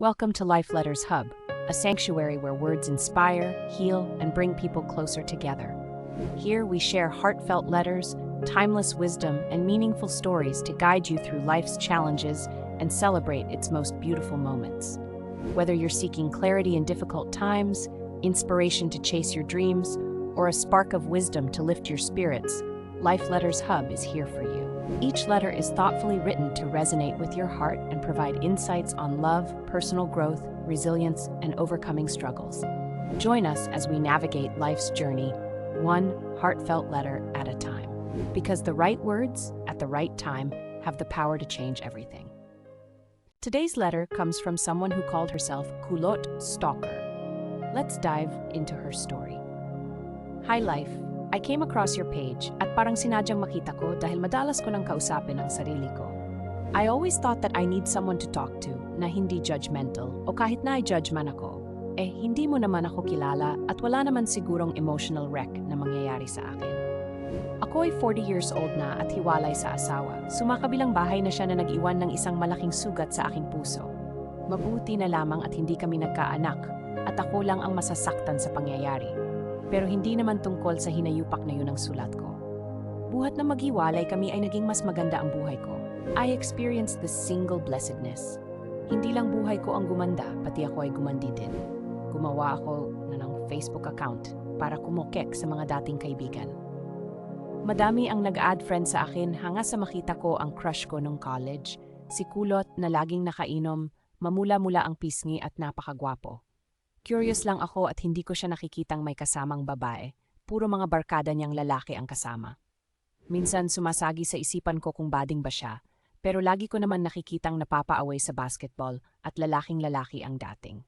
Welcome to Life Letters Hub, a sanctuary where words inspire, heal, and bring people closer together. Here we share heartfelt letters, timeless wisdom, and meaningful stories to guide you through life's challenges and celebrate its most beautiful moments. Whether you're seeking clarity in difficult times, inspiration to chase your dreams, or a spark of wisdom to lift your spirits, Life Letters Hub is here for you. Each letter is thoughtfully written to resonate with your heart and provide insights on love, personal growth, resilience, and overcoming struggles. Join us as we navigate life's journey, one heartfelt letter at a time. Because the right words, at the right time, have the power to change everything. Today's letter comes from someone who called herself Kulot Stalker. Let's dive into her story. Hi Life, I came across your page at parang sinadyang makita ko dahil madalas ko nang kausapin ang sarili ko. I always thought that I need someone to talk to na hindi judgmental o kahit na i-judge man ako. Hindi mo naman ako kilala at wala naman sigurong emotional wreck na mangyayari sa akin. Ako ay 40 years old na at hiwalay sa asawa. Sumakabilang bahay na siya na nag-iwan ng isang malaking sugat sa aking puso. Mabuti na lamang at hindi kami nagkaanak at ako lang ang masasaktan sa pangyayari. Pero hindi naman tungkol sa hinayupak na yun ang sulat ko. Buhat na maghiwalay kami ay naging mas maganda ang buhay ko. I experienced the single blessedness. Hindi lang buhay ko ang gumanda, pati ako ay gumandi din. Gumawa ako ng Facebook account para kumokek sa mga dating kaibigan. Madami ang nag-add friend sa akin hanga sa makita ko ang crush ko nung college, si Kulot na laging nakainom, mamula-mula ang pisngi at napakagwapo. Curious lang ako at hindi ko siya nakikitang may kasamang babae. Puro mga barkada niyang lalaki ang kasama. Minsan sumasagi sa isipan ko kung bading ba siya, pero lagi ko naman nakikitang napapaaway sa basketball at lalaking-lalaki ang dating.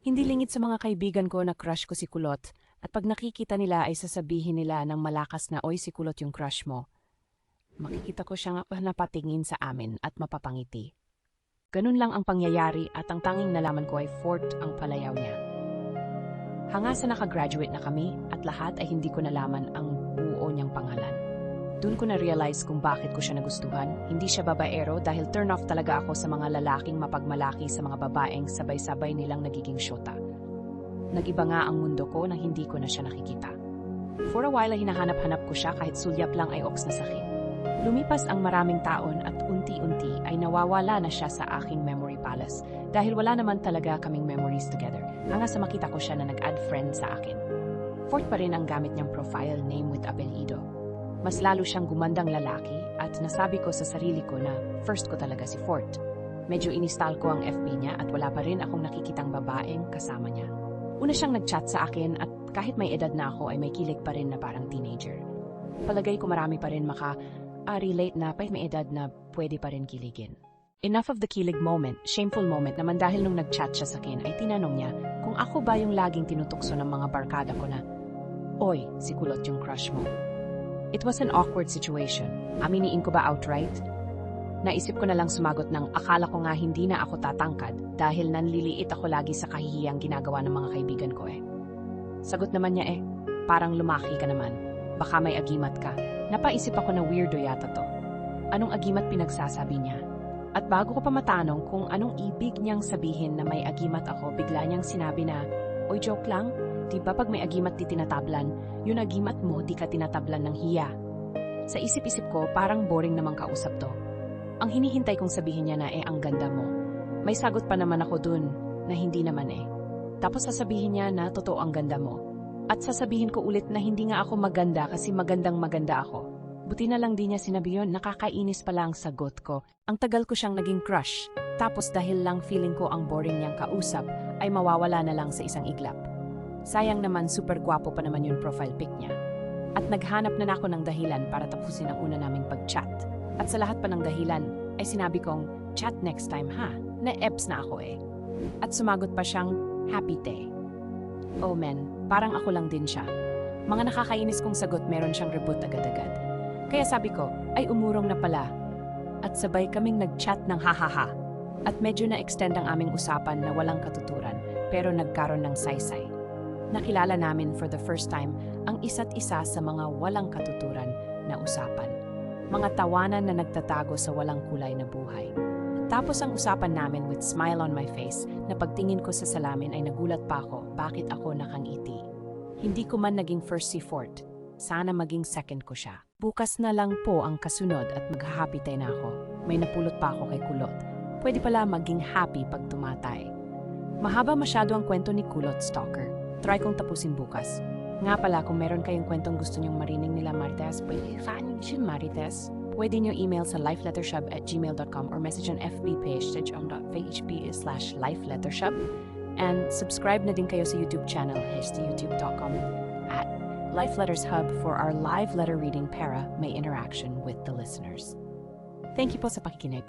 Hindi lingid sa mga kaibigan ko na crush ko si Kulot at pag nakikita nila ay sasabihin nila ng malakas na, "Oy, si Kulot yung crush mo." Makikita ko siyang napatingin sa amin at mapapangiti. Ganun lang ang pangyayari at ang tanging nalaman ko ay Fort ang palayaw niya. Hanga sa nakagraduate na kami at lahat ay hindi ko nalaman ang buo niyang pangalan. Doon ko na-realize kung bakit ko siya nagustuhan. Hindi siya babaero dahil turn off talaga ako sa mga lalaking mapagmalaki sa mga babaeng sabay-sabay nilang nagiging syota. Nag-iba nga ang mundo ko nang hindi ko na siya nakikita. For a while ay hinahanap-hanap ko siya kahit sulyap lang ay oks na sakit. Lumipas ang maraming taon at unti-unti ay nawawala na siya sa aking memory palace dahil wala naman talaga kaming memories together hanga sa makita ko siya na nag-add friend sa akin. Fort pa rin ang gamit niyang profile name with apelyido. Mas lalo siyang gumandang lalaki at nasabi ko sa sarili ko na first ko talaga si Fort. Medyo inistal ko ang FB niya at wala pa rin akong nakikitang babaeng kasama niya. Una siyang nag-chat sa akin at kahit may edad na ako ay may kilig pa rin na parang teenager. Palagay ko marami pa rin relate na pa may edad na pwede pa rin kiligin. Enough of the kilig moment, shameful moment naman dahil nung nag-chat siya sa akin ay tinanong niya kung ako ba yung laging tinutukso ng mga barkada ko na, "Oy, si Kulot yung crush mo." It was an awkward situation. Aminiin ko ba outright? Naisip ko na lang sumagot ng akala ko nga hindi na ako tatangkad dahil nanliliit ako lagi sa kahihiyang ginagawa ng mga kaibigan ko Sagot naman niya parang lumaki ka naman. Baka may agimat ka. Napaisip ako na weirdo yata to. Anong agimat pinagsasabi niya? At bago ko pa matanong kung anong ibig niyang sabihin na may agimat ako, bigla niyang sinabi na, "Oy, joke lang. Di ba pag may agimat di tinatablan, yung agimat mo di ka tinatablan ng hiya?" Sa isip-isip ko, parang boring namang kausap to. Ang hinihintay kong sabihin niya na ang ganda mo. May sagot pa naman ako dun na hindi naman Tapos sasabihin niya na totoo ang ganda mo. At sasabihin ko ulit na hindi nga ako maganda kasi magandang maganda ako. Buti na lang di niya sinabi yun, nakakainis pala ang sagot ko. Ang tagal ko siyang naging crush. Tapos dahil lang feeling ko ang boring niyang kausap, ay mawawala na lang sa isang iglap. Sayang naman super gwapo pa naman yung profile pic niya. At naghanap na ako ng dahilan para tapusin ang una naming pag-chat. At sa lahat pa ng dahilan, ay sinabi kong, "Chat next time ha, na-ebs na ako At sumagot pa siyang, "Happy day." Oh men, parang ako lang din siya. Mga nakakainis kong sagot meron siyang reboot agad-agad. Kaya sabi ko, ay umurong na pala. At sabay kaming nag-chat ng hahaha. At medyo na-extend ang aming usapan na walang katuturan, pero nagkaroon ng saysay. Nakilala namin for the first time ang isa't isa sa mga walang katuturan na usapan. Mga tawanan na nagtatago sa walang kulay na buhay. Tapos ang usapan namin with smile on my face na pagtingin ko sa salamin ay nagulat pa ako bakit ako nakangiti. Hindi ko man naging first si Fort. Sana maging second ko siya. Bukas na lang po ang kasunod at mag-happy tayo na ako. May napulot pa ako kay Kulot. Pwede pala maging happy pag tumatay. Mahaba masyado ang kwento ni Kulot Stalker. Try kong tapusin bukas. Nga pala, kung meron kayong kwentong gusto nyong marinig nila Marites, Marites, pwede nyo email sa lifelettershub@gmail.com or message on FB page sa jom.php/lifelettershub. And subscribe na din kayo sa YouTube channel, youtube.com at Life Letters Hub for our live letter reading para may interaction with the listeners. Thank you po sa pakikinig.